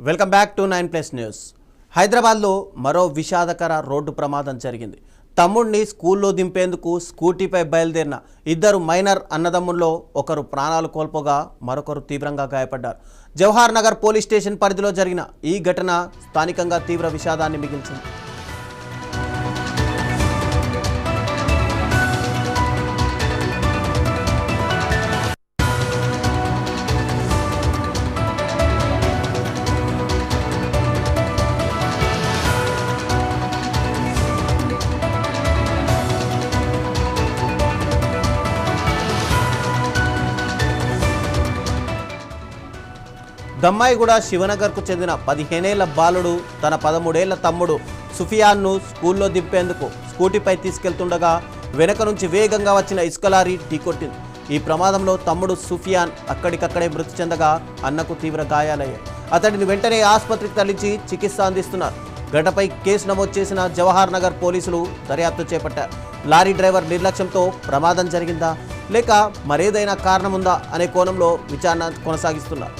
Welcome back to 9+ news. హైదరాబాద్లో మరో విషాదకర road ప్రమాదం జరిగింది. తమ్ముడిని స్కూల్లో దింపేందుకు స్కూటీపై బయలుదేరిన ఇద్దరు మైనర్ అన్నదమ్ముల్లో ఒకరు ప్రాణాలు కోల్పోగా మరొకరు తీవ్రంగా గాయపడ్డారు. జవహర్ నగర్ పోలీస్ స్టేషన్ పరిధిలో జరిగిన ఈ ఘటన స్థానికంగా తీవ్ర విషాదాన్ని మిగిల్చింది. దమ్మాయిగూడ శివనగర్కు చెందిన 15 ఏళ్ల బాలుడు తన 13 ఏళ్ల తమ్ముడు సుఫియాన్ను స్కూల్లో దింపేందుకు స్కూటీపై తీసుకెళ్తుండగా వెనక నుంచి వేగంగా వచ్చిన ఇసుక లారీ ఢీకొట్టింది. ఈ ప్రమాదంలో తమ్ముడు సుఫియాన్ అక్కడికక్కడే మృతి చెందగా అన్నకు తీవ్ర గాయాలయ్యాయి. అతడిని వెంటనే ఆసుపత్రికి తరలించి చికిత్స అందిస్తున్నారు. ఘటనపై కేసు నమోదు చేసిన జవహర్ నగర్ పోలీసులు దర్యాప్తు చేపట్టారు. లారీ డ్రైవర్ నిర్లక్ష్యంతో ప్రమాదం జరిగిందా లేక మరేదైనా కారణముందా అనే కోణంలో విచారణ కొనసాగిస్తున్నారు.